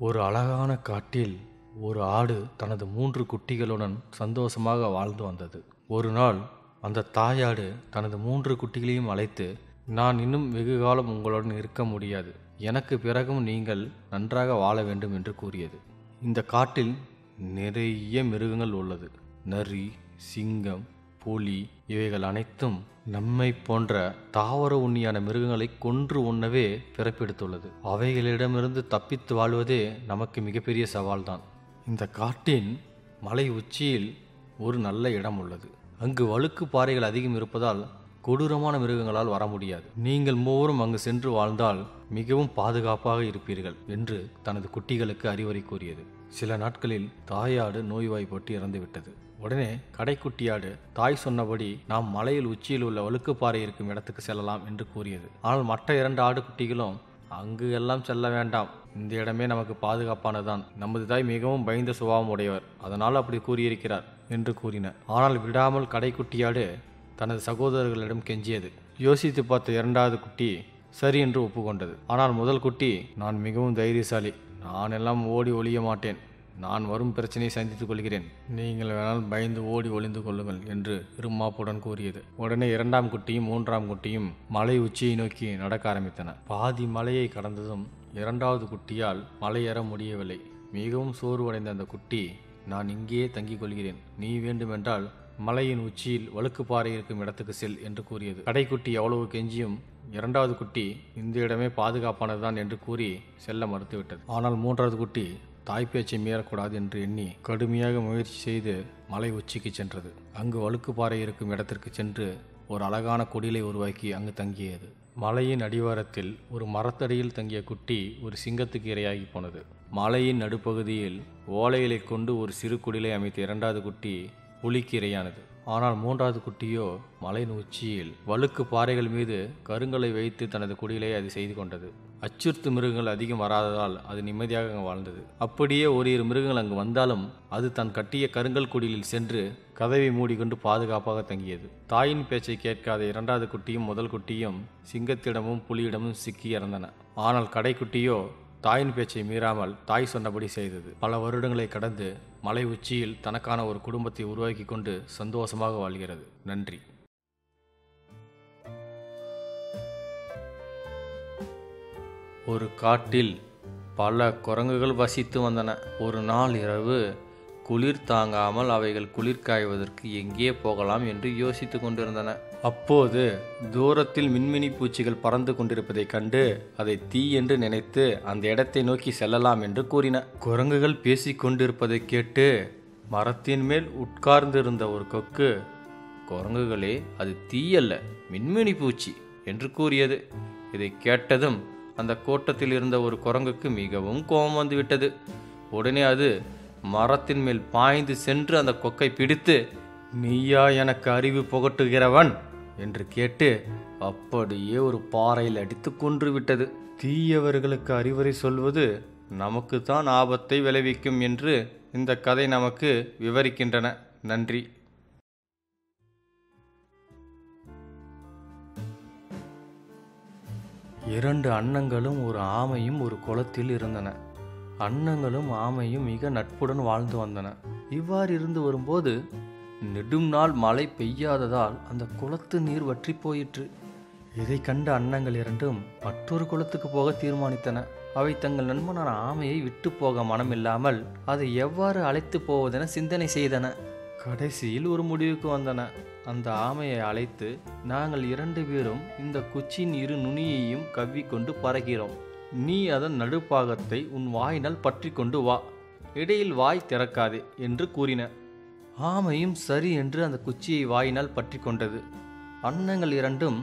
ஒரு அழகான காட்டில் ஒரு ஆடு தனது 3 குட்டிகளுடன் சந்தோஷமாக வாழ்ந்து வந்தது. ஒரு நாள் அந்த தாயாடு தனது 3 குட்டிகளையும் அழைத்து, நான் இன்னும் வெகு காலம் உங்களுடன் இருக்க முடியாது, எனக்கு பிறகும் நீங்கள் நன்றாக வாழ வேண்டும் என்று கூறியது. இந்த காட்டில் நிறைய மிருகங்கள் உள்ளது. நரி, சிங்கம், புலி இவைகள் அனைத்தும் நம்மை போன்ற தாவர உண்ணியான மிருகங்களை கொன்று உண்ணவே பிறப்பெடுத்துள்ளது. அவைகளிடமிருந்து தப்பித்து வாழ்வதே நமக்கு மிகப்பெரிய சவால்தான். இந்த காட்டின் மலை உச்சியில் ஒரு நல்ல இடம் உள்ளது. அங்கு வழுக்கு பாறைகள் அதிகம் இருப்பதால் கொடூரமான மிருகங்களால் வர முடியாது. நீங்கள் மூவரும் அங்கு சென்று வாழ்ந்தால் மிகவும் பாதுகாப்பாக இருப்பீர்கள் என்று தனது குட்டிகளுக்கு அறிவுரை கூறியது. சில நாட்களில் தாயாடு நோய்வாய்ப்பட்டு இறந்துவிட்டது. உடனே கடைக்குட்டியாடு தாய் சொன்னபடி நாம் மலையில் உச்சியில் உள்ள வழுக்குப்பாறை இருக்கும் இடத்துக்கு செல்லலாம் என்று கூறியது. ஆனால் மற்ற 2 ஆடு குட்டிகளும் அங்கு எல்லாம் செல்ல வேண்டாம், இந்த இடமே நமக்கு பாதுகாப்பானதுதான், நமது தாய் மிகவும் பயந்த சுபாவம் உடையவர், அதனால் அப்படி கூறியிருக்கிறார் என்று கூறின. ஆனால் விடாமல் கடைக்குட்டியாடு தனது சகோதரர்களிடம் கெஞ்சியது. யோசித்து பார்த்த 2வது குட்டி சரி என்று ஒப்புக்கொண்டது. ஆனால் முதல் குட்டி, நான் மிகவும் தைரியசாலி, நான் எல்லாம் ஓடி ஒளிய மாட்டேன், நான் வரும் பிரச்சனையை சந்தித்துக் கொள்கிறேன், நீங்கள் வேணால் பயந்து ஓடி ஒளிந்து கொள்ளுங்கள் என்று இருமாப்புடன் கூறியது. உடனே 2ஆம் குட்டியும் 3ஆம் குட்டியும் மலை உச்சியை நோக்கி நடக்க ஆரம்பித்தன. பாதி மலையை கடந்ததும் 2வது குட்டியால் மலை ஏற முடியவில்லை. மிகவும் சோர்வடைந்த அந்த குட்டி, நான் இங்கேயே தங்கிக் கொள்கிறேன், நீ வேண்டுமென்றால் மலையின் உச்சியில் வழுக்குப்பாறை இருக்கும் இடத்துக்கு செல் என்று கூறியது. கடைக்குட்டி எவ்வளவு கெஞ்சியும் 2வது குட்டி இந்த இடமே பாதுகாப்பானதுதான் என்று கூறி செல்ல மறுத்துவிட்டது. ஆனால் 3வது குட்டி தாய் பேச்சை மீறக்கூடாது என்று எண்ணி கடுமையாக முயற்சி செய்து மலை உச்சிக்கு சென்றது. அங்கு வழுக்குப்பாறை இருக்கும் இடத்திற்கு சென்று ஒரு அழகான குடிலை உருவாக்கி அங்கு தங்கியது. மலையின் அடிவாரத்தில் ஒரு மரத்தடியில் தங்கிய குட்டி ஒரு சிங்கத்துக்கு இரையாகி போனது. மலையின் நடுப்பகுதியில் ஓலைகளை கொண்டு ஒரு சிறு குடிலை அமைத்த 2வது குட்டி புலிக்கு இரையானது. ஆனால் 3வது குட்டியோ மலையின் உச்சியில் வழுக்கு பாறைகள் மீது கருங்கலை வைத்து தனது குடிலை அது செய்து கொண்டது. அச்சுறுத்து மிருகங்கள் அதிகம் வராததால் அது நிம்மதியாக அங்கு வாழ்ந்தது. அப்படியே ஓரிரு மிருகங்கள் அங்கு வந்தாலும் அது தன் கட்டிய கருங்கல் குடிலில் சென்று கதவை மூடிக்கொண்டு பாதுகாப்பாக தங்கியது. தாயின் பேச்சை கேட்காத 2வது குட்டியும் முதல் குட்டியும் சிங்கத்திடமும் புலியிடமும் சிக்கி இறந்தன. ஆனால் கடைக்குட்டியோ தாயின் பேச்சை மீறாமல் தாய் சொன்னபடி செய்தது. பல வருடங்களை கடந்து மலை உச்சியில் தனக்கான ஒரு குடும்பத்தை உருவாக்கி கொண்டு சந்தோஷமாக வாழ்கிறது. நன்றி. ஒரு காட்டில் பல குரங்குகள் வசித்து வந்தன. ஒரு நாள் இரவு குளிர் தாங்காமல் அவைகள் குளிர் காய்வதற்கு எங்கே போகலாம் என்று யோசித்து கொண்டிருந்தன. அப்போது தூரத்தில் மின்மினி பூச்சிகள் பறந்து கொண்டிருப்பதைக் கண்டு அதை தீ என்று நினைத்து அந்த இடத்தை நோக்கி செல்லலாம் என்று கூறின. குரங்குகள் பேசிக் கொண்டிருப்பதை கேட்டு மரத்தின் மேல் உட்கார்ந்திருந்த ஒரு கொக்கு, குரங்குகளே, அது தீ அல்ல, மின்மினி பூச்சி என்று கூறியது. இதை கேட்டதும் அந்த கூட்டத்தில் இருந்த ஒரு குரங்குக்கு மிகவும் கோபம் வந்துவிட்டது. உடனே அது மரத்தின் மேல் பாய்ந்து சென்று அந்த கொக்கை பிடித்து, நீயா எனக்கு அறிவு புகட்டுகிறவன் என்று கேட்டு அப்படியே ஒரு பாறையில் அடித்து கொன்று விட்டது. தீயவர்களுக்கு அறிவுரை சொல்வது நமக்கு தான் ஆபத்தை விளைவிக்கும் என்று இந்த கதை நமக்கு விவரிக்கின்றன. நன்றி. இரண்டு அன்னங்களும் ஒரு ஆமையும் ஒரு குளத்தில் இருந்தன. அன்னங்களும் ஆமையும் மிக நட்புடன் வாழ்ந்து வந்தன. இவ்வாறு இருந்து வரும்போது நெடும் நாள் மழை பெய்யாததால் அந்த குளத்து நீர் வற்றி போயிற்று. இதை கண்ட அன்னங்கள் இரண்டும் மற்றொரு குளத்துக்கு போக தீர்மானித்தன. அவை தங்கள் நண்பனான ஆமையை விட்டு போக மனமில்லாமல் அதை எவ்வாறு அழைத்து போவதென சிந்தனை செய்தன. கடைசியில் ஒரு முடிவுக்கு வந்தன. அந்த ஆமையை அழைத்து, நாங்கள் 2 பேரும் இந்த குச்சியின் 2 நுனியையும் கவ்விக்கொண்டு பறக்கிறோம், நீ அதன் நடுப்பாகத்தை உன் வாயினால் பற்றி கொண்டு வா, இடையில் வாய் திறக்காதே என்று கூறின. ஆமையும் சரி என்று அந்த குச்சியை வாயினால் பற்றி கொண்டது. அன்னங்கள் இரண்டும்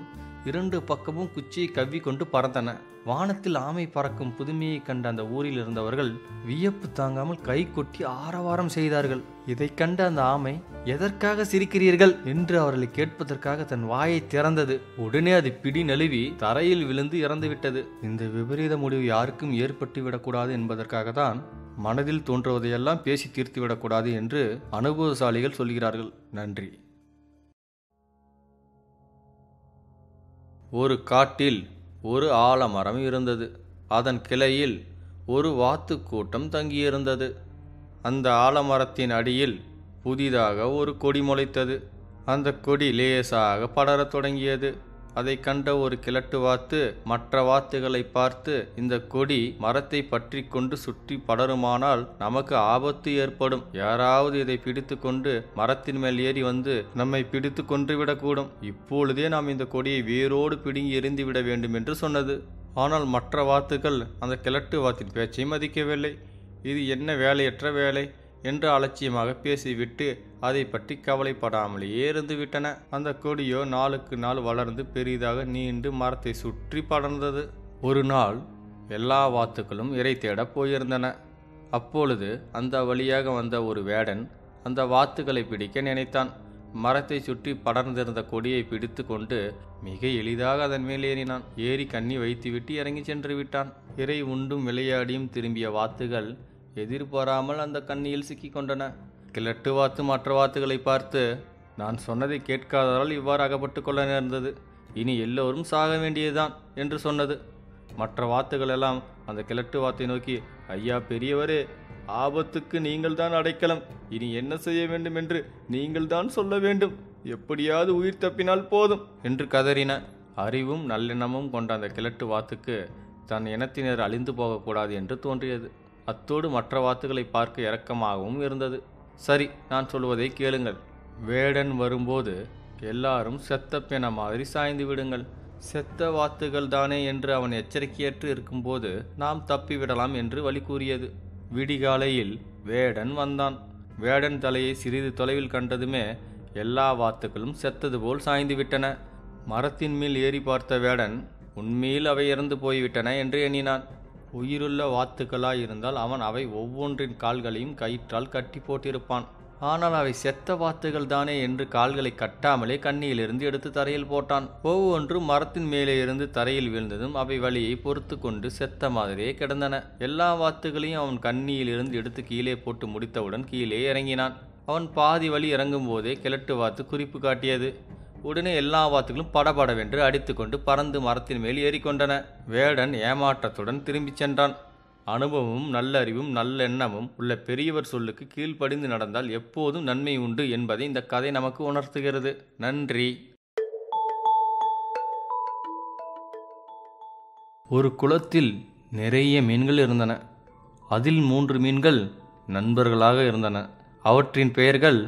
2 பக்கமும் குச்சியை கவ்வி கொண்டு பறந்தன. வானத்தில் ஆமை பறக்கும் புதுமையை கண்ட அந்த ஊரில் இருந்தவர்கள் வியப்பு தாங்காமல் கை கொட்டி ஆரவாரம் செய்தார்கள். இதை கண்ட அந்த ஆமை, எதற்காக சிரிக்கிறீர்கள் என்று அவர்களை கேட்பதற்காக தன் வாயை திறந்தது. உடனே அது பிடி நழுவி தரையில் விழுந்து இறந்துவிட்டது. இந்த விபரீத முடிவு யாருக்கும் ஏற்பட்டு விடக்கூடாது என்பதற்காக தான் மனதில் தோன்றுவதையெல்லாம் பேசி தீர்த்து விடக்கூடாது என்று அனுபவசாலிகள் சொல்கிறார்கள். நன்றி. ஒரு காட்டில் ஒரு ஆலமரம் இருந்தது. அதன் கிளையில் ஒரு வாத்து கூட்டம் தங்கியிருந்தது. அந்த ஆலமரத்தின் அடியில் புதிதாக ஒரு கொடி முளைத்தது. அந்த கொடி லேசாக படரத் தொடங்கியது. அதை கண்ட ஒரு கிழட்டு வாத்து மற்ற வாத்துகளை பார்த்து, இந்த கொடி மரத்தை பற்றி கொண்டு சுற்றி படருமானால் நமக்கு ஆபத்து ஏற்படும். யாராவது இதை பிடித்து கொண்டு மரத்தின் மேல் ஏறி வந்து நம்மை பிடித்து கொன்று விடக்கூடும். இப்பொழுதே நாம் இந்த கொடியை வேரோடு பிடுங்கி எறிந்து விட வேண்டும் என்று சொன்னது. ஆனால் மற்ற வாத்துகள் அந்த கிழட்டு வாத்தின் பேச்சை மதிக்கவில்லை. இது என்ன வேலையற்ற வேலை என்று அலட்சியமாக பேசிவிட்டு அதை பற்றி கவலைப்படாமலேயே இருந்து விட்டன. அந்த கொடியோ நாளுக்கு நாள் வளர்ந்து பெரிதாக நீண்டு மரத்தை சுற்றி படர்ந்தது. ஒரு நாள் எல்லா வாத்துக்களும் இரை தேடப் போயிருந்தன. அப்பொழுது அந்த வழியாக வந்த ஒரு வேடன் அந்த வாத்துக்களை பிடிக்க நினைத்தான். மரத்தை சுற்றி படர்ந்திருந்த கொடியை பிடித்து கொண்டு மிக எளிதாக அதன் மேல் ஏறினான். ஏறி கண்ணி வைத்துவிட்டு இறங்கி சென்று விட்டான். இரை உண்டும் விளையாடியும் திரும்பிய வாத்துகள் எதிர்பாராமல் அந்த கண்ணியில் சிக்கிக் கொண்டன. கிழட்டு வாத்து மற்ற வாத்துகளை பார்த்து, நான் சொன்னதை கேட்காததால் இவ்வாறு அகப்பட்டு கொள்ள நேர்ந்தது. இனி எல்லோரும் சாக வேண்டியதுதான் என்று சொன்னது. மற்ற வாத்துகள் எல்லாம் அந்த கிழட்டு வாத்தை நோக்கி, ஐயா பெரியவரே, ஆபத்துக்கு நீங்கள் தான் அடைக்கலம். இனி என்ன செய்ய வேண்டும் என்று நீங்கள் தான் சொல்ல வேண்டும். எப்படியாவது உயிர் தப்பினால் போதும் என்று கதறின. அறிவும் நல்லெண்ணமும் கொண்ட அந்த கிழட்டு வாத்துக்கு தன் இனத்தினர் அழிந்து போகக்கூடாது என்று தோன்றியது. அத்தோடு மற்ற வாத்துகளை பார்க்க இரக்கமாகவும் இருந்தது. சரி, நான் சொல்வதை கேளுங்கள். வேடன் வரும்போது எல்லாரும் செத்த பிண மாதிரி சாய்ந்து விடுங்கள். செத்த வாத்துகள் தானே என்று அவன் எச்சரிக்கையற்று இருக்கும்போது நாம் தப்பிவிடலாம் என்று வழி கூறியது. விடிகாலையில் வேடன் வந்தான். வேடன் தலையை சிறிது தொலைவில் கண்டதுமே எல்லா வாத்துக்களும் செத்தது போல் சாய்ந்து விட்டன. மரத்தின் மேல் ஏறி பார்த்த வேடன் உண்மையில் அவை இறந்து போய்விட்டன என்று எண்ணினான். உயிருள்ள வாத்துக்களாய் இருந்தால் அவன் அவை ஒவ்வொன்றின் கால்களையும் கயிற்றால் கட்டி போட்டிருப்பான். ஆனால் அவை செத்த வாத்துகள் தானே என்று கால்களை கட்டாமலே கண்ணியிலிருந்து எடுத்து தரையில் போட்டான். ஒவ்வொன்றும் மரத்தின் மேலே இருந்து தரையில் வீழ்ந்ததும் அவை வலியை பொறுத்து கொண்டு செத்த மாதிரியே கிடந்தன. எல்லா வாத்துகளையும் அவன் கண்ணியிலிருந்து எடுத்து கீழே போட்டு முடித்தவுடன் கீழே இறங்கினான். அவன் பாதி வழி இறங்கும் போதே கிழட்டு வாத்து குறிப்பு காட்டியது. உடனே எல்லா வாத்துகளும் படபடவென்று அடித்து கொண்டு பறந்து மரத்தின் மேல் ஏறிக்கொண்டன. வேடன் ஏமாற்றத்துடன் திரும்பிச் சென்றான். அனுபவமும் நல்லறிவும் நல்லெண்ணமும் உள்ள பெரியவர் சொல்லுக்கு கீழ்ப்படிந்து நடந்தால் எப்போதும் நன்மை உண்டு என்பதை இந்த கதை நமக்கு உணர்த்துகிறது. நன்றி. ஒரு குளத்தில் நிறைய மீன்கள் இருந்தன. அதில் 3 மீன்கள் நண்பர்களாக இருந்தன. அவற்றின் பெயர்கள்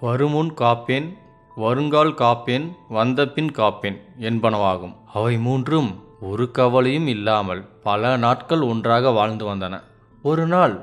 வருமுன் காப்பேன், வருங்கால் காப்பேன், வந்தபின் காப்பேன் என்பனவாகும். அவை 3ம் ஒரு கவலையும் இல்லாமல் பல நாட்கள் ஒன்றாக வாழ்ந்து வந்தன. ஒரு நாள்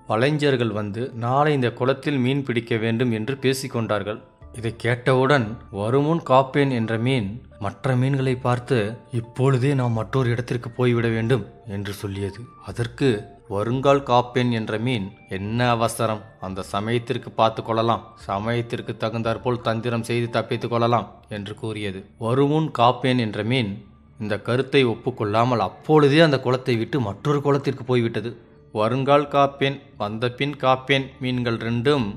வலைஞர்கள் வந்து நாளை இந்த குளத்தில் மீன் பிடிக்க வேண்டும் என்று பேசிக்கொண்டார்கள். இதை கேட்டவுடன் வருமுன் காப்பேன் என்ற மீன் மற்ற மீன்களை பார்த்து, இப்பொழுதே நாம் மற்றொரு இடத்திற்கு போய்விட வேண்டும் என்று சொல்லியது. அதற்கு வருங்கால் காப்பேன் என்ற மீன், என்ன அவசரம், அந்த சமயத்திற்கு பார்த்து கொள்ளலாம், சமயத்திற்கு தகுந்தாற்போல் தந்திரம் செய்து தப்பித்துக் கொள்ளலாம் என்று கூறியது. வருமுன் காப்பேன் என்ற மீன் இந்த கருத்தை ஒப்புக்கொள்ளாமல் அப்பொழுதே அந்த குளத்தை விட்டு மற்றொரு குளத்திற்கு போய்விட்டது. வருங்கால் காப்பேன், வந்தபின் காப்பேன் மீன்கள் 2ம்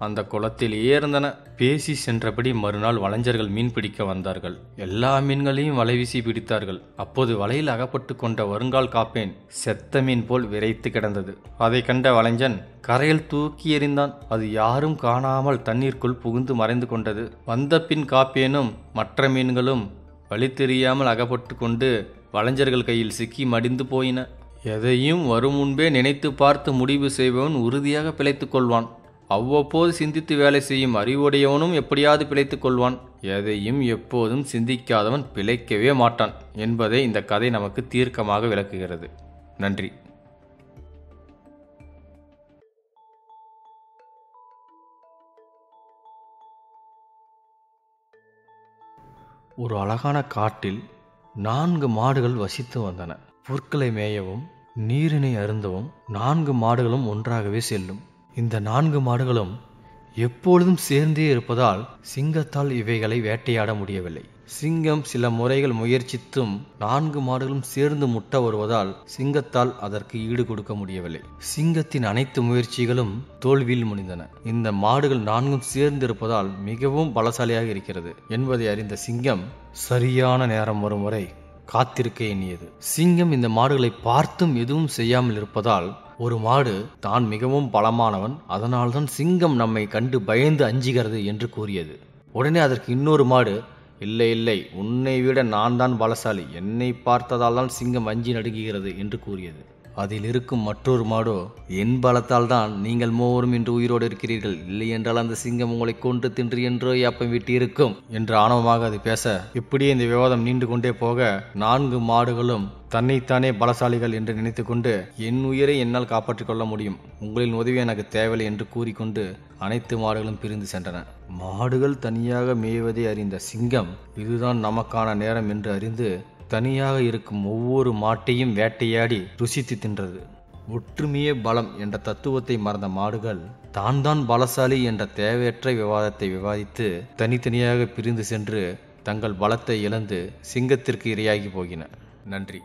அந்த குளத்திலேயே இருந்தன. பேசி சென்றபடி மறுநாள் வலைஞர்கள் மீன் பிடிக்க வந்தார்கள். எல்லா மீன்களையும் வலை வீசி பிடித்தார்கள். அப்போது வலையில் அகப்பட்டு கொண்ட வருங்கால் காப்பேன் செத்த மீன் போல் விரைத்து கிடந்தது. அதை கண்ட வலைஞன் கரையில் தூக்கி எறிந்தான். அது யாரும் காணாமல் தண்ணீருக்குள் புகுந்து மறைந்து கொண்டது. வந்தபின் காப்பேனும் மற்ற மீன்களும் வழி தெரியாமல் அகப்பட்டு கொண்டு வலைஞர்கள் கையில் சிக்கி மடிந்து போயின. எதையும் வரும் முன்பே நினைத்து பார்த்து முடிவு செய்பவன் உறுதியாக பிழைத்துக் கொள்வான். அவ்வப்போது சிந்தித்து வேலை செய்யும் அறிவுடையவனும் எப்படியாவது பிழைத்துக் கொள்வான். எதையும் எப்போதும் சிந்திக்காதவன் பிழைக்கவே மாட்டான் என்பதை இந்த கதை நமக்கு தீர்க்கமாக விளக்குகிறது. நன்றி. ஒரு அழகான காட்டில் 4 மாடுகள் வசித்து வந்தன. புற்களை மேயவும் நீரினை அருந்தவும் 4 மாடுகளும் ஒன்றாகவே செல்லும். இந்த 4 மாடுகளும் எப்பொழுதும் சேர்ந்தே இருப்பதால் சிங்கத்தால் இவைகளை வேட்டையாட முடியவில்லை. சிங்கம் சில முறைகள் முயற்சித்தும் 4 மாடுகளும் சேர்ந்து முட்ட வருவதால் சிங்கத்தால் அதற்கு ஈடு கொடுக்க முடியவில்லை. சிங்கத்தின் அனைத்து முயற்சிகளும் தோல்வியில் முடிந்தன. இந்த மாடுகள் 4ம் சேர்ந்திருப்பதால் மிகவும் பலசாலியாக இருக்கிறது என்பதை அறிந்த சிங்கம் சரியான நேரம் வரும் வரை காத்திருக்க எண்ணியது. சிங்கம் இந்த மாடுகளை பார்த்தும் எதுவும் செய்யாமல் இருப்பதால் ஒரு மாடு தான் மிகவும் பலமானவன், அதனால்தான் சிங்கம் நம்மை கண்டு பயந்து அஞ்சுகிறது என்று கூறியது. உடனே அதற்கு இன்னொரு மாடு, இல்லை இல்லை, உன்னை விட நான் தான் பலசாலி, என்னை பார்த்ததால் தான் சிங்கம் அஞ்சி நடுங்குகிறது என்று கூறியது. அதில் இருக்கும் மற்றொரு மாடோ, என் பலத்தால் தான் நீங்கள் மூவரும் இன்று உயிரோடு இருக்கிறீர்கள், இல்லை என்றால் அந்த சிங்கம் உங்களை கொன்று தின்று என்றோ யாப்பம் விட்டு இருக்கும் என்று ஆணவமாக அது பேச, இப்படியே இந்த விவாதம் நீண்டு கொண்டே போக 4 மாடுகளும் தன்னைத்தானே பலசாலிகள் என்று நினைத்து கொண்டு, என் உயிரை என்னால் காப்பாற்றிக் கொள்ள முடியும், உங்களின் உதவி எனக்கு தேவையில்லை என்று கூறிக்கொண்டு அனைத்து மாடுகளும் பிரிந்து சென்றன. மாடுகள் தனியாக மேய்வதை அறிந்த சிங்கம், இதுதான் நமக்கான நேரம் என்று அறிந்து தனியாக இருக்கும் ஒவ்வொரு மாட்டையும் வேட்டையாடி ருசித்து தின்றது. ஒற்றுமையே பலம் என்ற தத்துவத்தை மறந்த மாடுகள் தான் பலசாலி என்ற தேவையற்ற விவாதத்தை விவாதித்து தனித்தனியாக பிரிந்து சென்று தங்கள் பலத்தை இழந்து சிங்கத்திற்கு இரையாகி போகின. நன்றி.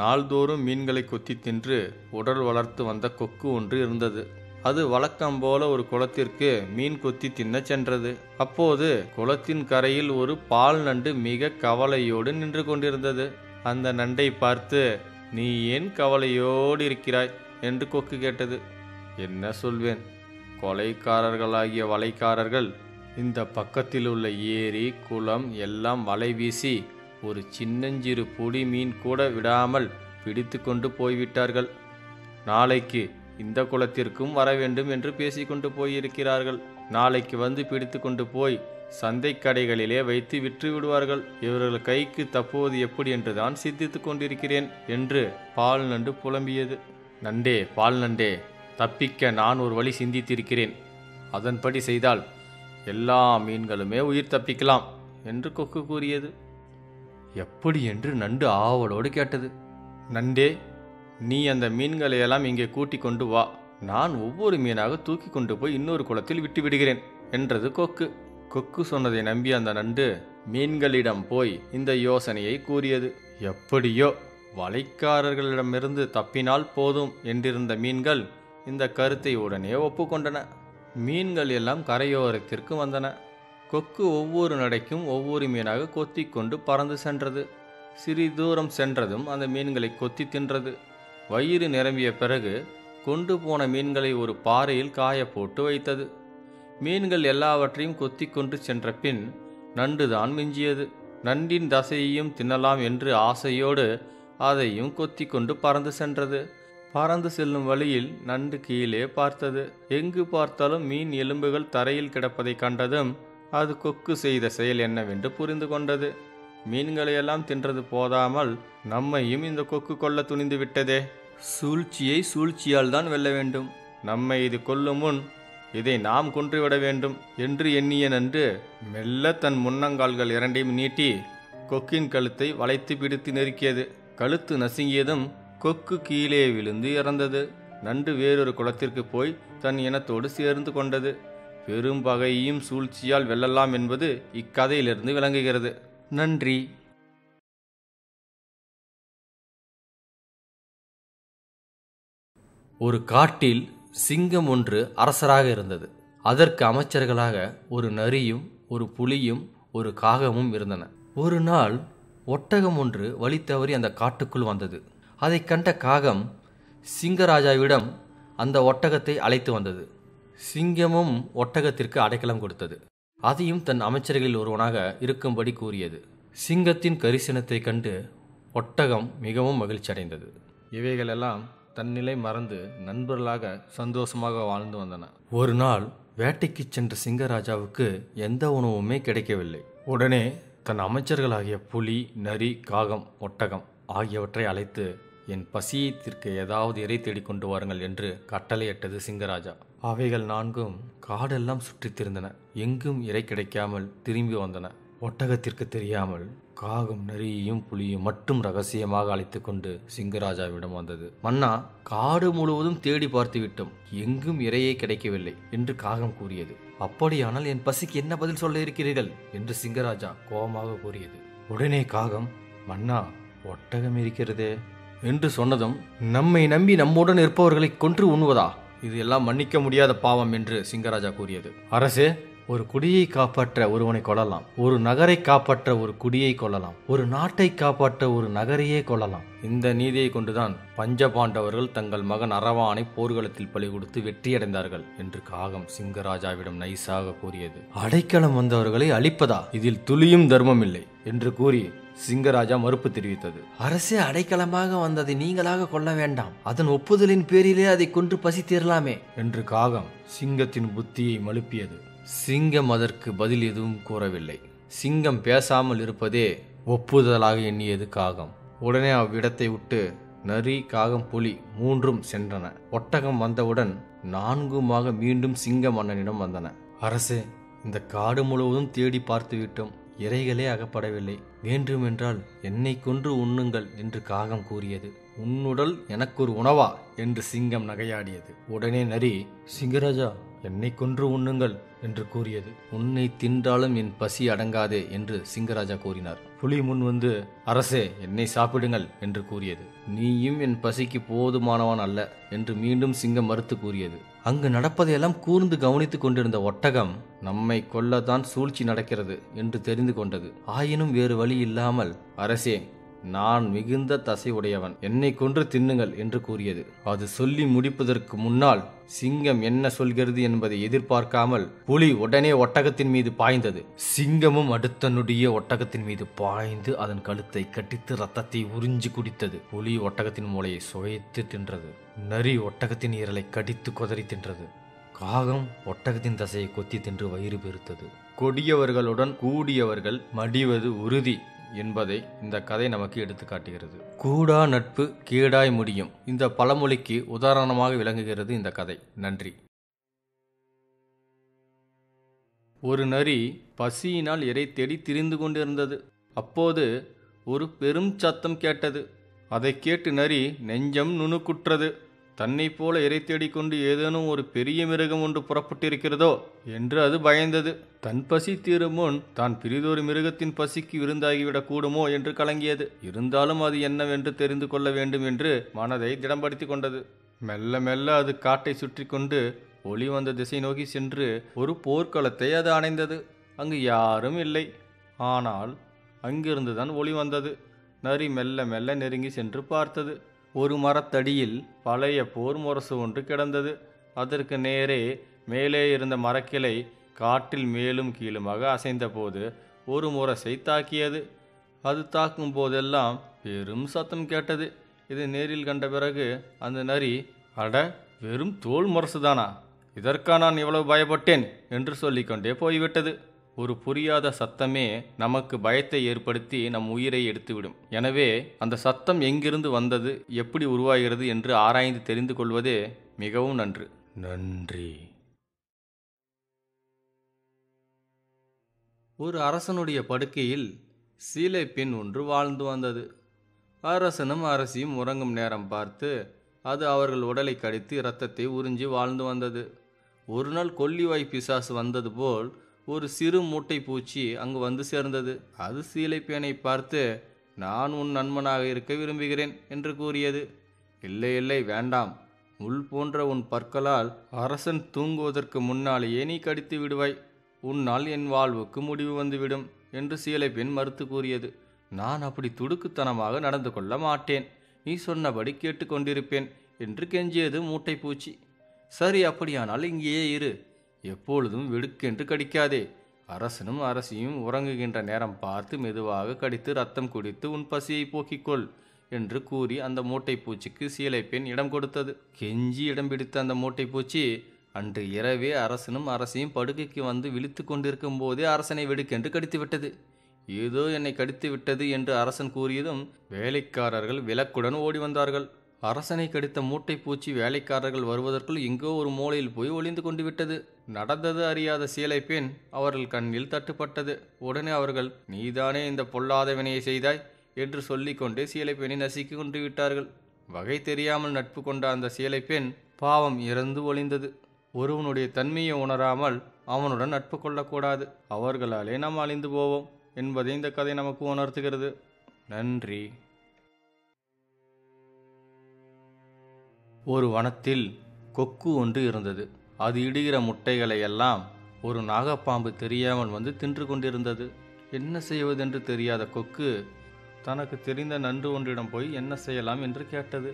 நாள்தோறும் மீன்களை கொத்தி தின்று உடல் வளர்த்து வந்த கொக்கு ஒன்று இருந்தது. அது வழக்கம் போல ஒரு குளத்திற்கு மீன் கொத்தி தின்ன சென்றது. அப்போது குளத்தின் கரையில் ஒரு பால் நண்டு மிக கவலையோடு நின்று கொண்டிருந்தது. அந்த நண்டை பார்த்து, நீ ஏன் கவலையோடு இருக்கிறாய் என்று கொக்கு கேட்டது. என்ன சொல்வேன், கொலைக்காரர்களாகிய வலைக்காரர்கள் இந்த பக்கத்தில் உள்ள ஏரி குளம் எல்லாம் வலை வீசி ஒரு சின்னஞ்சிறு பொடி மீன் கூட விடாமல் பிடித்து கொண்டு போய்விட்டார்கள். நாளைக்கு இந்த குளத்திற்கும் வர வேண்டும் என்று பேசிக்கொண்டு போயிருக்கிறார்கள். நாளைக்கு வந்து பிடித்து கொண்டு போய் சந்தை கடைகளிலே வைத்து விற்று விடுவார்கள். இவர்கள் கைக்கு தப்புவது எப்படி என்றுதான் சிந்தித்து கொண்டிருக்கிறேன் என்று பால் நண்டு புலம்பியது. நண்டே, பால் நண்டே, தப்பிக்க நான் ஒரு வழி சிந்தித்திருக்கிறேன். அதன்படி செய்தால் எல்லா மீன்களுமே உயிர் தப்பிக்கலாம் என்று கொக்கு கூறியது. எப்படி என்று நண்டு ஆவலோடு கேட்டது. நண்டே, நீ அந்த மீன்களையெல்லாம் இங்கே கூட்டி கொண்டு வா, நான் ஒவ்வொரு மீனாக தூக்கி கொண்டு போய் இன்னொரு குளத்தில் விட்டு விடுகிறேன் என்றது கொக்கு. கொக்கு சொன்னதை நம்பி அந்த நண்டு மீன்களிடம் போய் இந்த யோசனையை கூறியது. எப்படியோ வலைக்காரர்களிடமிருந்து தப்பினால் போதும் என்றிருந்த மீன்கள் இந்த கருத்தை உடனே ஒப்புக்கொண்டன. மீன்கள் எல்லாம் கரையோரத்திற்கு வந்தன. கொக்கு ஒவ்வொரு நடைக்கும் ஒவ்வொரு மீனாக கொத்தி கொண்டு பறந்து சென்றது. சிறிது தூரம் சென்றதும் அந்த மீன்களை கொத்தி தின்றது. வயிறு நிரம்பிய பிறகு கொண்டு போன மீன்களை ஒரு பாறையில் காய போட்டு வைத்தது. மீன்கள் எல்லாவற்றையும் கொத்தி கொண்டு சென்ற பின் நண்டுதான் மிஞ்சியது. நண்டின் தசையையும் தின்னலாம் என்று ஆசையோடு அதையும் கொத்தி கொண்டு பறந்து சென்றது. பறந்து செல்லும் வழியில் நண்டு கீழே பார்த்தது. எங்கு பார்த்தாலும் மீன் எலும்புகள் தரையில் கிடப்பதை கண்டதும் அது கொக்கு செய்த செயல் என்னவென்று புரிந்து கொண்டது. மீன்களையெல்லாம் தின்றது போதாமல் நம்மையும் இந்த கொக்கு கொல்ல துணிந்து விட்டதே. சூழ்ச்சியை சூழ்ச்சியால் தான் வெல்ல வேண்டும். நம்மை இது கொல்லும் முன் இதை நாம் கொன்றுவிட வேண்டும் என்று எண்ணிய நன்று மெல்ல தன் முன்னங்கால்கள் இரண்டையும் நீட்டி கொக்கின் கழுத்தை வளைத்து பிடித்து நெருக்கியது. கழுத்து நசுங்கியதும் கொக்கு கீழே விழுந்து இறந்தது. நண்டு வேறொரு குளத்திற்கு போய் தன் இனத்தோடு சேர்ந்து கொண்டது. பெரும் பகையையும் சூழ்ச்சியால் வெல்லலாம் என்பது இக்கதையிலிருந்து விளங்குகிறது. நன்றி. ஒரு காட்டில் சிங்கம் ஒன்று அரசராக இருந்தது. அதற்கு அமைச்சர்களாக ஒரு நரியும் ஒரு புலியும் ஒரு காகமும் இருந்தன. ஒரு நாள் ஒட்டகம் ஒன்று வழி தவறி அந்த காட்டுக்குள் வந்தது. அதை கண்ட காகம் சிங்கராஜாவிடம் அந்த ஒட்டகத்தை அழைத்து வந்தது. சிங்கமும் ஒட்டகத்திற்கு அடைக்கலம் கொடுத்தது. அதையும் தன் அமைச்சர்களில் ஒருவனாக இருக்கும்படி கூறியது. சிங்கத்தின் கரிசனத்தை கண்டு ஒட்டகம் மிகவும் மகிழ்ச்சி அடைந்தது. இவைகளெல்லாம் தன்னிலை மறந்து நண்பர்களாக சந்தோஷமாக வாழ்ந்து வந்தன. ஒரு நாள் வேட்டைக்கு சென்ற சிங்கராஜாவுக்கு எந்த உணவுமே கிடைக்கவில்லை. உடனே தன் அமைச்சர்களாகிய புலி, நரி, காகம், ஒட்டகம் ஆகியவற்றை அழைத்து என் பசியை தீர்க்க ஏதாவது இறை தேடி கொண்டு வாருங்கள் என்று கட்டளையிட்டது சிங்கராஜா. அவைகள் 4ம் காடெல்லாம் சுற்றித் திரிந்தன. எங்கும் இறை கிடைக்காமல் திரும்பி வந்தன. ஒட்டகத்திற்கு தெரியாமல் காகம் நரியையும் புலியும் மட்டும் ரகசியமாக அழைத்து கொண்டு சிங்கராஜாவிடம் வந்தது. மன்னா, காடு முழுவதும் தேடி பார்த்து விட்டோம், எங்கும் இறையே கிடைக்கவில்லை என்று காகம் கூறியது. அப்படியானால் என் பசிக்கு என்ன பதில் சொல்ல இருக்கிறீர்கள் என்று சிங்கராஜா கோபமாக கூறியது. உடனே காகம், மன்னா, ஒட்டகம் இருக்கிறதே என்று சொன்னதும், நம்மை நம்பி நம்முடன் இருப்பவர்களை கொன்று உண்ணுவதா? இது எல்லாம் மன்னிக்க முடியாத பாவம் என்று சிங்கராஜா கூறியது. அரசே, ஒரு குடியை காப்பாற்ற ஒருவனை கொல்லலாம், ஒரு நகரை காப்பாற்ற ஒரு குடியை கொல்லலாம், ஒரு நாட்டை காப்பாற்ற ஒரு நகரையே கொல்லலாம். இந்த நீதியை கொண்டுதான் பஞ்சபாண்டவர்கள் தங்கள் மகன் அரவானை போர்க்களத்தில் பலி கொடுத்து வெற்றியடைந்தார்கள் என்று காகம் சிங்கராஜாவிடம் நைசாக கூறியது. அடைக்கலம் வந்தவர்களை அழிப்பதா? இதில் துளியும் தர்மம் இல்லை என்று கூறி சிங்கராஜா மறுப்பு தெரிவித்தது. அரசே அடைக்கலமாக வந்ததை நீங்களாக கொள்ள வேண்டாம், அதன் ஒப்புதலின் பேரிலே அதை கொன்று பசி தீரலாமே என்று காகம் சிங்கத்தின் புத்தியை மழுப்பியது. சிங்கம் அதற்கு பதில் எதுவும் கூறவில்லை. சிங்கம் பேசாமல் இருப்பதே ஒப்புதலாக எண்ணியது காகம். உடனே அவ்விடத்தை விட்டு நரி, காகம், புலி மூன்றும் சென்றன. ஒட்டகம் வந்தவுடன் நான்குமாக மீண்டும் சிங்க மன்னனிடம் வந்தன. அரசே, இந்த காடு முழுவதும் தேடி பார்த்து விட்டோம், இரைகளே அகப்படவில்லை. வேண்டுமென்றால் என்னை கொன்று உண்ணுங்கள் என்று காகம் கூறியது. உன்னுடல் எனக்கு ஒரு உணவா என்று சிங்கம் நகையாடியது. உடனே நரி, சிங்கராஜா, என்னை கொன்று உண்ணுங்கள் என்று கூறியது. உன்னை தின்றாலும் என் பசி அடங்காதே என்று சிங்கராஜா கூறினார். புலி முன் வந்து, அரசே, என்னை சாப்பிடுங்கள் என்று கூறியது. நீயும் என் பசிக்கு போதுமானவன் அல்ல என்று மீண்டும் சிங்கம் மறுத்து கூறியது. அங்கு நடப்பதையெல்லாம் கூர்ந்து கவனித்துக் கொண்டிருந்த ஒட்டகம் நம்மை கொல்லத்தான் சூழ்ச்சி நடக்கிறது என்று தெரிந்து கொண்டது. ஆயினும் வேறு வழி இல்லாமல், அரசே, நான் மிகுந்த தசை உடையவன், என்னை கொன்று தின்னுங்கள் என்று கூறியது. அது சொல்லி முடிப்பதற்கு முன்னால் சிங்கம் என்ன சொல்கிறது என்பதை எதிர்பார்க்காமல் புலி உடனே ஒட்டகத்தின் மீது பாய்ந்தது. சிங்கமும் அடுத்த நொடியே ஒட்டகத்தின் மீது பாய்ந்து அதன் கழுத்தை கட்டித்து ரத்தத்தை உறிஞ்சி குடித்தது. புலி ஒட்டகத்தின் மூளையை சுவைத்து தின்றது. நரி ஒட்டகத்தின் ஈரலை கடித்து கொதறி தின்றது. காகம் ஒட்டகத்தின் தசையை கொத்தி தின்று வயிறு பெருத்தது. கொடியவர்களுடன் கூடியவர்கள் மடிவது உறுதி என்பதை இந்த கதை நமக்கு எடுத்து காட்டுகிறது. கூடா நட்பு கேடாய் முடியும். இந்த பழமொழிக்கு உதாரணமாக விளங்குகிறது இந்த கதை. நன்றி. ஒரு நரி பசியினால் இரை தேடி திரிந்து கொண்டிருந்தது. அப்போது ஒரு பெரும் சத்தம் கேட்டது. அதை கேட்டு நரி நெஞ்சம் நுணுக்குற்றது. தன்னை போல இரை தேடிக்கொண்டு ஏதேனும் ஒரு பெரிய மிருகம் ஒன்று புறப்பட்டிருக்கிறதோ என்று அது பயந்தது. தன் பசி தீரும் முன் தான் பிரிதொரு மிருகத்தின் பசிக்கு விருந்தாகிவிடக் கூடுமோ என்று கலங்கியது. இருந்தாலும் அது என்னவென்று தெரிந்து கொள்ள வேண்டும் என்று மனதை திடம்படுத்தி கொண்டது. மெல்ல மெல்ல அது காட்டை சுற்றி கொண்டு ஒளி வந்த திசை நோக்கி சென்று ஒரு போர்க்களத்தை அது அடைந்தது. அங்கு யாரும் இல்லை. ஆனால் அங்கிருந்துதான் ஒளி வந்தது. நரி மெல்ல மெல்ல நெருங்கி சென்று பார்த்தது. ஒரு மரத்தடியில் பழைய போர் முரசு ஒன்று கிடந்தது. அதற்கு நேரே மேலே இருந்த மரக்கிளை காற்றில் மேலும் கீழுமாக அசைந்த போது ஒரு முரசை தாக்கியது. அது தாக்கும் போதெல்லாம் பெரும் சத்தம் கேட்டது. இது நேரில் கண்ட பிறகு அந்த நரி, அட, வெறும் தோல் முரசுதானா, இதற்கா நான் இவ்வளவு பயப்பட்டேன் என்று சொல்லிக்கொண்டே போய்விட்டது. ஒரு புரியாத சத்தமே நமக்கு பயத்தை ஏற்படுத்தி நம் உயிரை எடுத்துவிடும். எனவே அந்த சத்தம் எங்கிருந்து வந்தது, எப்படி உருவாகிறது என்று ஆராய்ந்து தெரிந்து கொள்வதே மிகவும் நன்று. நன்றி. ஒரு அரசனுடைய படுக்கையில் சீலை பெண் ஒன்று வாழ்ந்து வந்தது. அரசனும் அரசியும் உறங்கும் நேரம் பார்த்து அது அவர்கள் உடலை கடித்து இரத்தத்தை உறிஞ்சி வாழ்ந்து வந்தது. ஒரு நாள் கொல்லிவாய் பிசாசு வந்தது போல் ஒரு சிறு மூட்டை பூச்சி அங்கு வந்து சேர்ந்தது. அது சீலைப்பேனை பார்த்து, நான் உன் நண்பனாக இருக்க விரும்புகிறேன் என்று கூறியது. இல்லை இல்லை, வேண்டாம். முள் போன்ற உன் பற்களால் அரசன் தூங்குவதற்கு முன்னாலேயே நீ கடித்து விடுவாய். உன்னால் என் வாழ்வுக்கு முடிவு வந்துவிடும் என்று சீலைப்பெண் மறுத்து கூறியது. நான் அப்படி துடுக்குத்தனமாக நடந்து கொள்ள மாட்டேன், நீ சொன்னபடி கேட்டுக்கொண்டிருப்பேன் என்று கெஞ்சியது மூட்டை பூச்சி. சரி, அப்படியானால் இங்கேயே இரு, எப்பொழுதும் வெடுக்கென்று கடிக்காதே. அரசனும் அரசியும் உறங்குகின்ற நேரம் பார்த்து மெதுவாக கடித்து ரத்தம் குடித்து உன் பசியை போக்கிக்கொள் என்று கூறி அந்த மூட்டை பூச்சிக்கு சீலைப்பெண் இடம் கொடுத்தது. கெஞ்சி இடம் பிடித்த அந்த மூட்டை பூச்சி அன்று இரவே அரசனும் அரசியும் படுக்கைக்கு வந்து விழித்து கொண்டிருக்கும் போதே அரசனை வெடுக்கென்று கடித்து விட்டது. ஏதோ என்னை கடித்து விட்டது என்று அரசன் கூறியதும் வேலைக்காரர்கள் விளக்குடன் ஓடி வந்தார்கள். அரசனை கடித்த மூட்டை பூச்சி வேலைக்காரர்கள் வருவதற்குள் எங்கோ ஒரு மூலையில் போய் ஒளிந்து கொண்டு விட்டது. நடந்தது அறியாத சீலைப்பெண் அவர்கள் கண்ணில் தட்டுப்பட்டது. உடனே அவர்கள், நீதானே இந்த பொல்லாத வினையை செய்தாய் என்று சொல்லிக்கொண்டே சீலைப்பெண்ணை நசுக்கி கொண்டு விட்டார்கள். வகை தெரியாமல் நட்பு கொண்ட அந்த சீலைப்பெண் பாவம் இறந்து ஒளிந்தது. ஒருவனுடைய தன்மையை உணராமல் அவனுடன் நட்பு கொள்ளக்கூடாது. அவர்களாலே நாம் அழிந்து போவோம் என்பதை இந்த கதை நமக்கு உணர்த்துகிறது. நன்றி. ஒரு வனத்தில் கொக்கு ஒன்று இருந்தது. அது இடுகிற முட்டைகளை எல்லாம் ஒரு நாகப்பாம்பு தெரியாமல் வந்து தின்று கொண்டிருந்தது. என்ன செய்வதென்று தெரியாத கொக்கு தனக்கு தெரிந்த நன்று ஒன்றிடம் போய் என்ன செய்யலாம் என்று கேட்டது.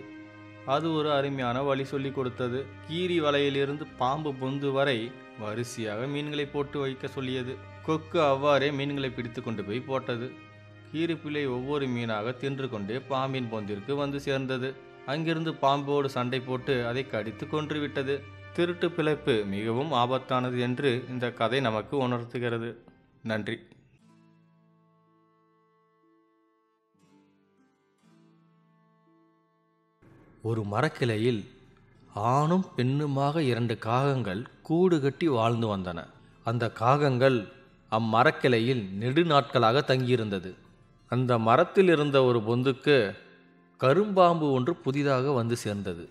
அது ஒரு அருமையான வழி சொல்லி கொடுத்தது. கீரி வலையிலிருந்து பாம்பு பொந்து வரை வரிசையாக மீன்களை போட்டு வைக்க சொல்லியது. கொக்கு அவ்வாறே மீன்களை பிடித்து கொண்டு போய் போட்டது. கீரிப்பிள்ளை ஒவ்வொரு மீனாக தின்று கொண்டே பாம்பின் பொந்திற்கு வந்து சேர்ந்தது. அங்கிருந்து பாம்போடு சண்டை போட்டு அதை கடித்து கொன்றுவிட்டது. திருட்டு பிழைப்பு மிகவும் ஆபத்தானது என்று இந்த கதை நமக்கு உணர்த்துகிறது. நன்றி. ஒரு மரக்கிளையில் ஆணும் பெண்ணுமாக 2 காகங்கள் கூடு கட்டி வாழ்ந்து வந்தன. அந்த காகங்கள் அம்மரக்கிளையில் நெடுநாட்களாக தங்கியிருந்தது. அந்த மரத்தில் இருந்த ஒரு பொந்துக்கு கரும்பாம்பு ஒன்று புதிதாக வந்து சேர்ந்தது.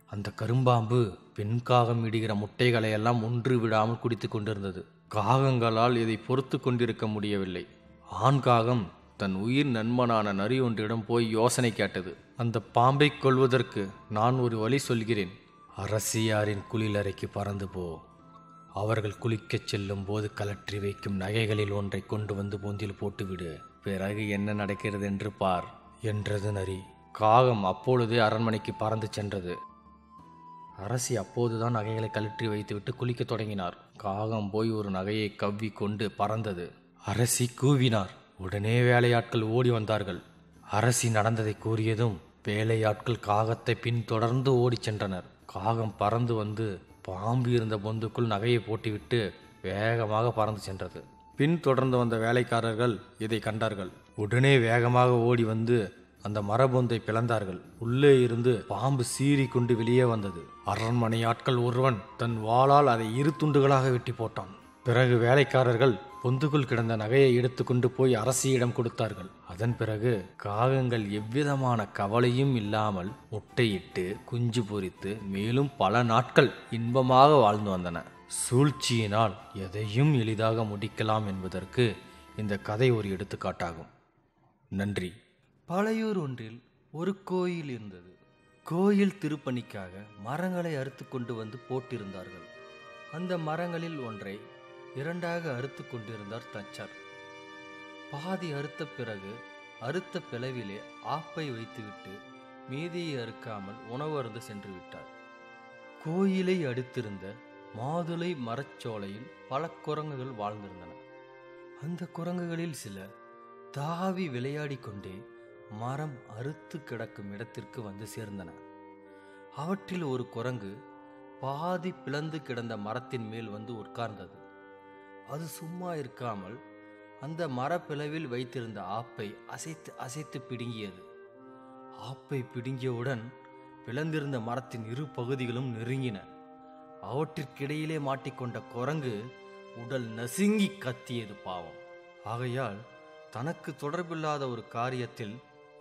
அந்த கரும்பாம்பு பெண் காகம் இடுகிற முட்டைகளை எல்லாம் ஒன்று விடாமல் குடித்து கொண்டிருந்தது. காகங்களால் இதை பொறுத்து கொண்டிருக்க முடியவில்லை. ஆண் காகம் தன் உயிர் நண்பனான நரி ஒன்றிடம் போய் யோசனை கேட்டது. அந்த பாம்பை கொல்வதற்கு நான் ஒரு வழி சொல்கிறேன். அரசியாரின் குளியலறைக்கு பறந்து போ. அவர்கள் குளிக்கச் செல்லும் போது கலற்றி வைக்கும் நகைகளில் ஒன்றை கொண்டு வந்து பொந்தில் போட்டுவிடு. பிறகு என்ன நடக்கிறது என்று பார் என்றது நரி. காகம் அப்பொழுதே அரண்மனைக்கு பறந்து சென்றது. அரசி அப்போதுதான் நகைகளை கழற்றி வைத்துவிட்டு குளிக்க தொடங்கினார். காகம் போய் ஒரு நகையை கவ்வி கொண்டு பறந்தது. அரசி கூவினார். உடனே வேலையாட்கள் ஓடி வந்தார்கள். அரசி நடந்ததை கூறியதும் வேலையாட்கள் காகத்தை பின்தொடர்ந்து ஓடி சென்றனர். காகம் பறந்து வந்து பாம்பு இருந்த பொந்துக்குள் நகையை போட்டுவிட்டு வேகமாக பறந்து சென்றது. பின்தொடர்ந்து வந்த வேலைக்காரர்கள் இதை கண்டார்கள். உடனே வேகமாக ஓடி வந்து அந்த மரபொந்தை பிளந்தார்கள். உள்ளே இருந்து பாம்பு சீறி கொண்டு வெளியே வந்தது. அரண்மனை ஆட்கள் ஒருவன் தன் வாளால் அதை 2 துண்டுகளாக வெட்டி போட்டான். பிறகு வேலைக்காரர்கள் பொந்துக்குள் கிடந்த நகையை எடுத்து கொண்டு போய் அரசியிடம் கொடுத்தார்கள். அதன் பிறகு காகங்கள் எவ்விதமான கவலையும் இல்லாமல் முட்டையிட்டு குஞ்சு பொரித்து மேலும் பல நாட்கள் இன்பமாக வாழ்ந்து வந்தன. சூழ்ச்சியினால் எதையும் எளிதாக முடிக்கலாம் என்பதற்கு இந்த கதை ஒரு எடுத்துக்காட்டாகும். நன்றி. பழையூர் ஒன்றில் ஒரு கோயில் இருந்தது. கோயில் திருப்பணிக்காக மரங்களை அறுத்து கொண்டு வந்து போட்டிருந்தார்கள். அந்த மரங்களில் ஒன்றை 2ஆக அறுத்து கொண்டிருந்தார் தச்சர். பாதி அறுத்த பிறகு அறுத்த பிளவிலே ஆப்பை வைத்துவிட்டு மீதியை அறுக்காமல் உணவு அருந்த சென்று விட்டார். கோயிலை அடுத்திருந்த மாதுளை மரச்சோலையில் பல குரங்குகள் வாழ்ந்திருந்தன. அந்த குரங்குகளில் சில தாவி விளையாடி கொண்டே மரம் அறுத்து கிடக்கும் இடத்திற்கு வந்து சேர்ந்தன. அவற்றில் ஒரு குரங்கு பாதி பிளந்து கிடந்த மரத்தின் மேல் வந்து உட்கார்ந்தது. அது சும்மா இருக்காமல் அந்த மரப்பிளவில் வைத்திருந்த ஆப்பை அசைத்து அசைத்து பிடுங்கியது. ஆப்பை பிடுங்கியவுடன் பிளந்திருந்த மரத்தின் 2 பகுதிகளும் நெருங்கின. அவற்றிற்கிடையிலே மாட்டிக்கொண்ட குரங்கு உடல் நசுங்கி கத்தியது. பாவம். ஆகையால் தனக்கு தொடர்பில்லாத ஒரு காரியத்தில்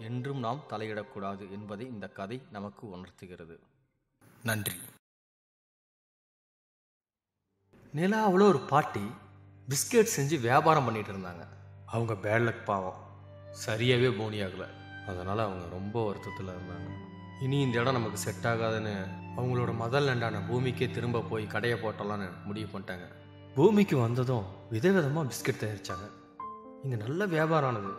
என்றும் நாம் தலையிடக்கூடாது என்பதை இந்த கதை நமக்கு உணர்த்துகிறது. நன்றி. நிலாவில் ஒரு பாட்டி பிஸ்கெட் செஞ்சு வியாபாரம் பண்ணிட்டு இருந்தாங்க. அவங்க பேட்லக் பாவம், சரியாகவே போனியாகலை. அதனால் அவங்க ரொம்ப வருத்தத்தில் இருந்தாங்க. இனி இந்த இடம் நமக்கு செட் ஆகாதுன்னு அவங்களோட முதல் நண்டான பூமிக்கே திரும்ப போய் கடையை போட்டலான்னு முடிவு பண்ணிட்டாங்க. பூமிக்கு வந்ததும் விதவிதமாக பிஸ்கெட் தயாரித்தாங்க. இங்கே நல்ல வியாபாரம் ஆனது.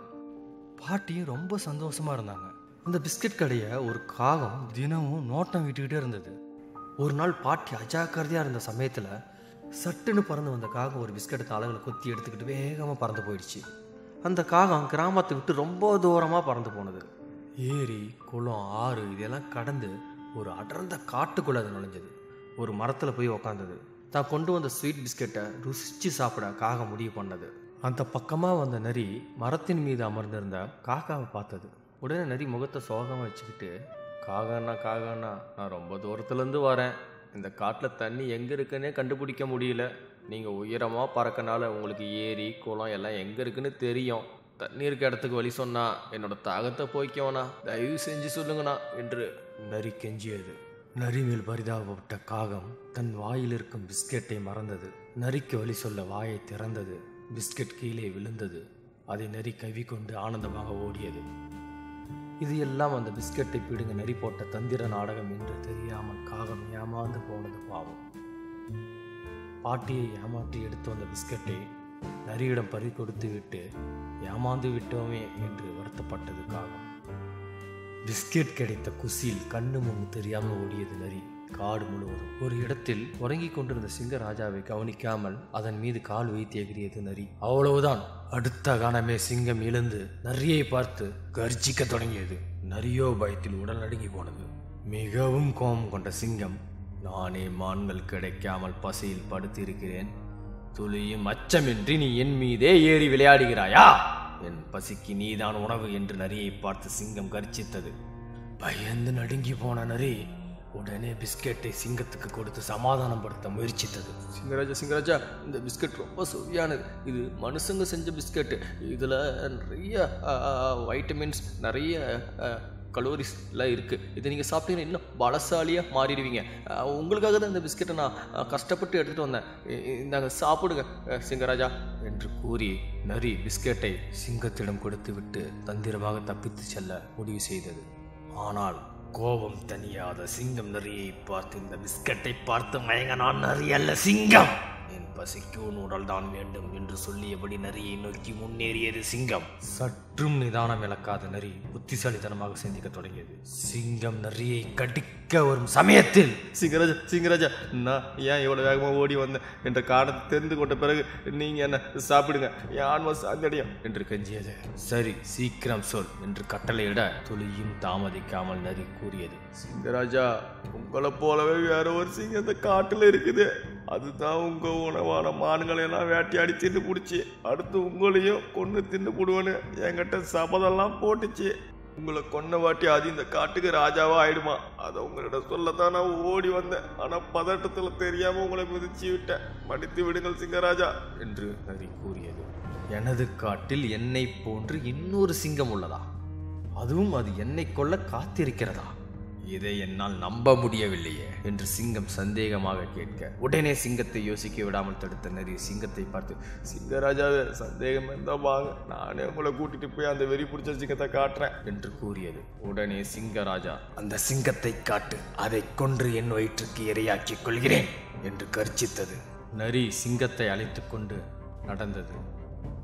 பாட்டியும் ரொம்ப சந்தோஷமாக இருந்தாங்க. அந்த பிஸ்கெட் கடையை ஒரு காகம் தினமும் நோட்டம் விட்டுக்கிட்டே இருந்தது. ஒரு நாள் பாட்டி அஜாக்கிரதையாக இருந்த சமயத்தில் சட்டுன்னு பறந்து வந்த காகம் ஒரு பிஸ்கெட்டை தலைகளை கொத்தி எடுத்துக்கிட்டு வேகமாக பறந்து போயிடுச்சு. அந்த காகம் கிராமத்தை விட்டு ரொம்ப தூரமாக பறந்து போனது. ஏரி, குளம், ஆறு இதெல்லாம் கடந்து ஒரு அடர்ந்த காட்டுக்குள்ளே அது நுழைஞ்சது. ஒரு மரத்தில் போய் உக்காந்தது. தான் கொண்டு வந்த ஸ்வீட் பிஸ்கெட்டை ருசித்து சாப்பிட காகம் முடிவு பண்ணது. அந்த பக்கமாக வந்த நரி மரத்தின் மீது அமர்ந்திருந்த காக்காவை பார்த்தது. உடனே நரி முகத்தை சோகமாக வச்சுக்கிட்டு, காகண்ணா நான் ரொம்ப தூரத்துலேருந்து வரேன். இந்த காட்டில் தண்ணி எங்கே இருக்குன்னே கண்டுபிடிக்க முடியல. நீங்கள் உயரமாக பறக்கனால உங்களுக்கு ஏரி, குளம் எல்லாம் எங்கே இருக்குன்னு தெரியும். தண்ணி இருக்க இடத்துக்கு வழி சொன்னா என்னோட தாகத்தை போய்க்கோண்ணா, தயவு செஞ்சு சொல்லுங்கண்ணா என்று நரி கெஞ்சியது. நரி மேல் பரிதாபப்பட்ட காகம் தன் வாயில் இருக்கும் பிஸ்கெட்டை மறந்தது. நரிக்கு வழி சொல்ல வாயை திறந்தது. பிஸ்கெட் கீழே விழுந்தது. அதை நரி கவ்விக்கொண்டு ஆனந்தமாக ஓடியது. இது எல்லாம் அந்த பிஸ்கெட்டை பிடுங்க நரி போட்ட தந்திர நாடகம் என்று தெரியாமல் காகம் ஏமாந்து போனது. பாவம். பாட்டியை ஏமாற்றி எடுத்து வந்த பிஸ்கட்டை நரியிடம் பறி கொடுத்து விட்டு ஏமாந்து விட்டோமே என்று வருத்தப்பட்டது காகம். பிஸ்கெட் கிடைத்த குசியில் கண்ணு முன்னு தெரியாமல் ஓடியது நரி காடு முழுவதும். ஒரு இடத்தில் உறங்கிக் கொண்டிருந்த சிங்கராஜாவை கவனிக்காமல் அதன் மீது கால் வைத்து எகிரியது நரி. அவ்வளவுதான், அடுத்த கணமே சிங்கம் எழுந்து நரியை பார்த்து கர்ஜிக்க தொடங்கியது. நரியோ பயத்தில் உடல் நடுங்கி போனது. மிகவும் கோபம் கொண்ட சிங்கம், நானே மான்கள் கிடைக்காமல் பசியில் படுத்திருக்கிறேன், துளியும் அச்சமின்றி நீ என் மீதே ஏறி விளையாடுகிறாயா? என் பசிக்கு நீதான் உணவு என்று நரியை பார்த்து சிங்கம் கர்ஜித்தது. பயந்து நடுங்கி போன நரி உடனே பிஸ்கெட்டை சிங்கத்துக்கு கொடுத்து சமாதானப்படுத்த முயற்சித்தது. சிங்கராஜா, இந்த பிஸ்கெட் ரொம்ப சுவையானது. இது மனுஷங்க செஞ்ச பிஸ்கெட்டு. இதில் நிறைய வைட்டமின்ஸ், நிறைய கலோரிஸ் எல்லாம் இருக்குது. இதை நீங்கள் சாப்பிட்டீங்கன்னா இன்னும் பலசாலியாக மாறிடுவீங்க. உங்களுக்காக தான் இந்த பிஸ்கெட்டை நான் கஷ்டப்பட்டு எடுத்துகிட்டு வந்தேன். நாங்கள் சாப்பிடுங்க சிங்கராஜா என்று கூறி நரி பிஸ்கெட்டை சிங்கத்திடம் கொடுத்து விட்டு தந்திரமாக தப்பித்து செல்ல முடிவு செய்தது. ஆனால் கோபம் தனியாத சிங்கம் நரியை பார்த்து, இந்த பிஸ்கட்டை பார்த்து மயங்க நான் நரி அல்ல, சிங்கம். என் பசிக்கு உன் உடல் தான் வேண்டும் என்று சொல்லியபடி நரியை நோக்கி முன்னேறியது சிங்கம். சற்றும் நிதானம் இழக்காத நரி புத்திசாலித்தனமாக சிந்திக்க தொடங்கியது. சிங்கம் நரியை கடிக்க வரும் சமயத்தில், சிங்கராஜா, நான் ஏன் இவ்வளவு வேகமாக ஓடி வந்தேன் என்ற காரணத்தை தெரிந்து கொண்ட பிறகு நீங்க என்ன சாப்பிடுங்க, என் ஆன்மா சாந்தடியும் என்று கெஞ்சியது. சரி, சீக்கிரம் சொல் என்று கட்டளையிட துளியும் தாமதிக்காமல் நரி கூறியது. சிங்கராஜா, உங்களை போலவே வேற ஒரு சிங்கம் இந்த காட்டுல இருக்குது. அதுதான் உங்க உணவான மான்களை எல்லாம் வேட்டையாடி தின்னு பிடிச்சி அடுத்து உங்களையும் கொண்டு தின்னு போடுவேன்னு என்கிட்ட சபதெல்லாம் போட்டுச்சு. உங்களை கொன்ன வாட்டி அது இந்த காட்டுக்கு ராஜாவா ஆயிடுமா, அதை உங்களிட சொல்லத்தான் நான் ஓடி வந்தேன். ஆனா பதட்டத்துல தெரியாம உங்களை மிதிச்சு விட்டேன். மன்னித்து விடுங்கள் சிங்கராஜா என்று நரி கூறியது. எனது காட்டில் என்னை போன்று இன்னொரு சிங்கம் உள்ளதா? அதுவும் அது என்னை கொல்ல காத்திருக்கிறதா? இதை என்னால் நம்ப முடியவில்லையே என்று சிங்கம் சந்தேகமாக கேட்க, உடனே சிங்கத்தை யோசிக்க விடாமல் தடுத்த நரி சிங்கத்தை பார்த்து, சிங்கராஜாவே, சந்தேகம் இருந்தா வாங்க, நானே உங்களை கூட்டிட்டு போய் அந்த வெறி பிடிச்ச சிங்கத்தை காட்டுறேன் என்று கூறியது. உடனே சிங்கராஜா, அந்த சிங்கத்தை காட்டு, அதை கொன்று என் வயிற்றுக்கு இரையாக்கிக் கொள்கிறேன் என்று கர்ஜித்தது. நரி சிங்கத்தை அழைத்து கொண்டு நடந்தது.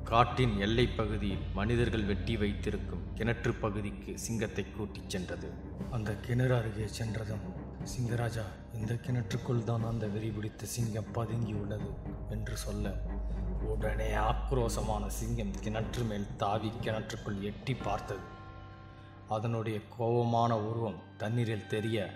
காட்டின் எல்லை பகுதியில் மனிதர்கள் வெட்டி வைத்திருக்கும் கிணற்று பகுதிக்கு சிங்கத்தை கூட்டிச் சென்றது. அந்த கிணறு அருகே சென்றதும், சிங்கராஜா, இந்த கிணற்றுக்குள் தான் அந்த வெறி பிடித்த சிங்கம் பதுங்கி உள்ளது என்று சொல்ல, உடனே ஆக்ரோசமான சிங்கம் கிணற்று மேல் தாவி கிணற்றுக்குள் எட்டி பார்த்தது. அதனுடைய கோபமான உருவம் தண்ணீரில் தெரிய,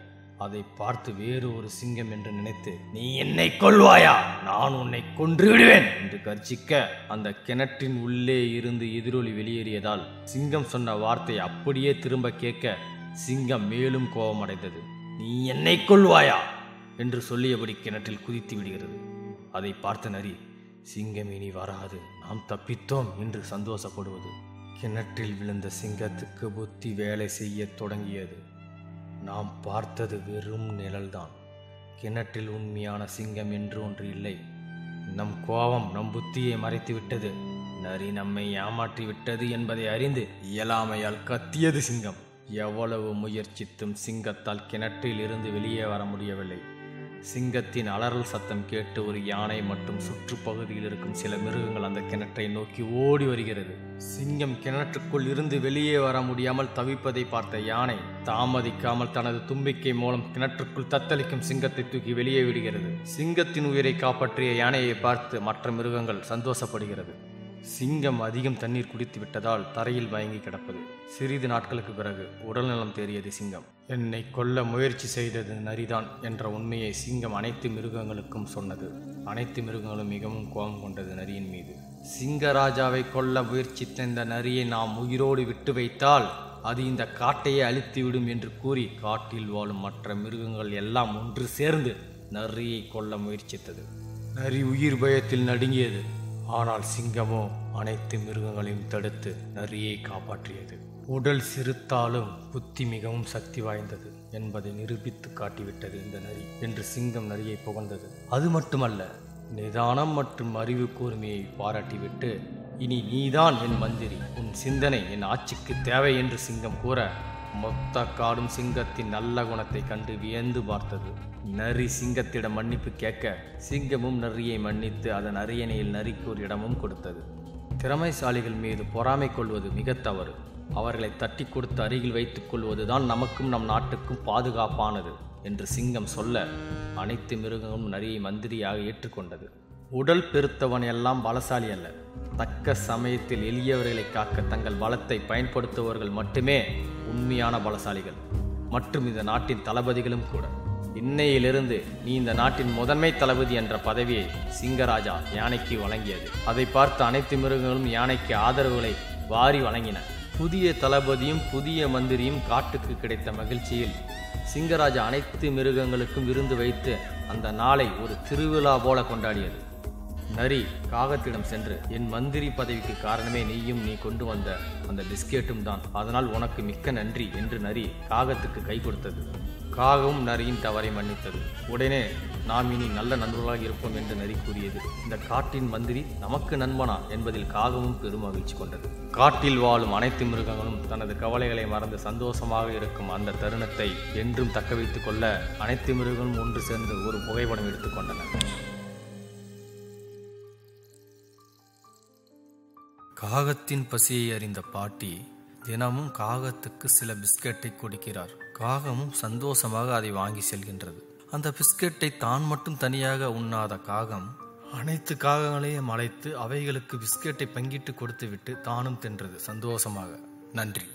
அதை பார்த்து வேறு ஒரு சிங்கம் என்று நினைத்து, நீ என்னை கொல்வாயா, நான் உன்னை கொன்று விடுவேன் என்று கர்ஜிக்க, அந்த கிணற்றின் உள்ளே இருந்து எதிரொலி வெளியேறியதால் சிங்கம் சொன்ன வார்த்தை அப்படியே திரும்ப கேட்க சிங்கம் மேலும் கோபமடைந்தது. நீ என்னை கொல்வாயா என்று சொல்லியபடி கிணற்றில் குதித்து விடுகிறது. அதை பார்த்த நரி, சிங்கம் இனி வராது, நாம் தப்பித்தோம் என்று சந்தோஷப்படுவது. கிணற்றில் விழுந்த சிங்கத்துக்கு புத்தி வேலை செய்ய தொடங்கியது. நாம் பார்த்தது வெறும் நிழல்தான். கிணற்றில் உண்மையான சிங்கம் என்று ஒன்று இல்லை. நம் கோபம் நம் புத்தியை மறைத்து விட்டது. நரி நம்மை ஏமாற்றி விட்டது என்பதை அறிந்து இயலாமையால் கத்தியது சிங்கம். எவ்வளவு முயற்சித்தும் சிங்கத்தால் கிணற்றில் இருந்து வெளியே வர முடியவில்லை. சிங்கத்தின் அலறல் சத்தம் கேட்டு ஒரு யானை மற்றும் சுற்றுப்பகுதியில் இருக்கும் சில மிருகங்கள் அந்த கிணற்றை நோக்கி ஓடி வருகிறது. சிங்கம் கிணற்றுக்குள் இருந்து வெளியே வர முடியாமல் தவிப்பதை பார்த்த யானை தாமதிக்காமல் தனது தும்பிக்கை மூலம் கிணற்றுக்குள் தத்தளிக்கும் சிங்கத்தை தூக்கி வெளியே விடுகிறது. சிங்கத்தின் உயிரை காப்பாற்றிய யானையை பார்த்து மற்ற மிருகங்கள் சந்தோஷப்படுகிறது. சிங்கம் அதிகம் தண்ணீர் குடித்து விட்டதால் தரையில் மயங்கி கிடப்பது. சிறிது நாட்களுக்கு பிறகு உடல்நலம் தேறியது சிங்கம். என்னை கொல்ல முயற்சி செய்தது நரிதான் என்ற உண்மையை சிங்கம் அனைத்து மிருகங்களுக்கும் சொன்னது. அனைத்து மிருகங்களும் மிகவும் கோபம் கொண்டது நரியின் மீது. சிங்கராஜாவை கொல்ல முயற்சித்த இந்த நரியை நாம் உயிரோடு விட்டு வைத்தால் அது இந்த காட்டையே அழித்துவிடும் என்று கூறி காட்டில் வாழும் மற்ற மிருகங்கள் எல்லாம் ஒன்று சேர்ந்து நரியை கொல்ல முயற்சித்தது. நரி உயிர் பயத்தில் நடுங்கியது. ஆனால் சிங்கமோ அனைத்து மிருகங்களையும் தடுத்து நரியை காப்பாற்றியது. உடல் சிறுத்தாலும் புத்தி மிகவும் சக்தி வாய்ந்தது என்பதை நிரூபித்து காட்டிவிட்டது இந்த நரி என்று சிங்கம் நரியை புகழ்ந்தது. அது மட்டுமல்ல, நிதானம் மற்றும் அறிவு கூர்மையை பாராட்டிவிட்டு, இனி நீதான் என் மந்திரி, உன் சிந்தனை என் ஆட்சிக்கு தேவை என்று சிங்கம் கூற, மொத்த காடும் சிங்கத்தின் நல்ல குணத்தை கண்டு வியந்து பார்த்தது. நரி சிங்கத்திடம் மன்னிப்பு கேட்க சிங்கமும் நரியை மன்னித்து அதன் அரியணையில் நரிக்கு ஒரு இடமும் கொடுத்தது. திறமைசாலிகள் மீது பொறாமை கொள்வது மிக தவறு. அவர்களை தட்டி கொடுத்து அருகில் வைத்துக் கொள்வதுதான் நமக்கும் நம் நாட்டுக்கும் பாதுகாப்பானது என்று சிங்கம் சொல்ல அனைத்து மிருகங்களும் நரியை மந்திரியாக ஏற்றுக்கொண்டது. உடல் பெருத்தவன் எல்லாம் பலசாலி அல்ல. தக்க சமயத்தில் எளியவர்களை காக்க தங்கள் பலத்தை பயன்படுத்துபவர்கள் மட்டுமே உண்மையான பலசாலிகள் மற்றும் இந்த நாட்டின் தளபதிகளும் கூட. இன்னையிலிருந்து நீ இந்த நாட்டின் முதன்மை தளபதி என்ற பதவியை சிங்கராஜா யானைக்கு வழங்கியது. அதை பார்த்து அனைத்து மிருகங்களும் யானைக்கு ஆதரவுகளை வாரி வழங்கின. புதிய தளபதியும் புதிய மந்திரியும் காட்டுக்கு கிடைத்த மகிழ்ச்சியில் சிங்கராஜா அனைத்து மிருகங்களுக்கும் விருந்து வைத்து அந்த நாளை ஒரு திருவிழா போல கொண்டாடியது. நரி காகத்திடம் சென்று, என் மந்திரி பதவிக்கு காரணமே நீயும் நீ கொண்டு வந்த அந்த பிஸ்கெட்டும் தான், அதனால் உனக்கு மிக்க நன்றி என்று நரி காகத்துக்கு கை கொடுத்தது. காகமும் நரியின் தவறை மன்னித்தது. உடனே நாம் இனி நல்ல நண்பர்களாக இருப்போம் என்று நரி கூறியது. இந்த காட்டின் மந்திரி நமக்கு நண்பனா என்பதில் காகமும் பெரும் மகிழ்ச்சி கொண்டது. காட்டில் வாழும் அனைத்து மிருகங்களும் தனது கவலைகளை மறந்து சந்தோஷமாக இருக்கும் அந்த தருணத்தை என்றும் தக்க வைத்துக் கொள்ள அனைத்து மிருகங்களும் ஒன்று சேர்ந்து ஒரு புகைப்படம் எடுத்துக்கொண்டன. காகத்தின் பசியை அறிந்த பாட்டி தினமும் காகத்துக்கு சில பிஸ்கெட்டை கொடுக்கிறார். காகமும் சந்தோஷமாக அதை வாங்கி செல்கின்றது. அந்த பிஸ்கெட்டை தான் மட்டும் தனியாக உண்ணாத காகம் அனைத்து காகங்களையும் அழைத்து அவைகளுக்கு பிஸ்கெட்டை பங்கிட்டு கொடுத்துவிட்டு தானும் தின்றது சந்தோஷமாக. நன்றி.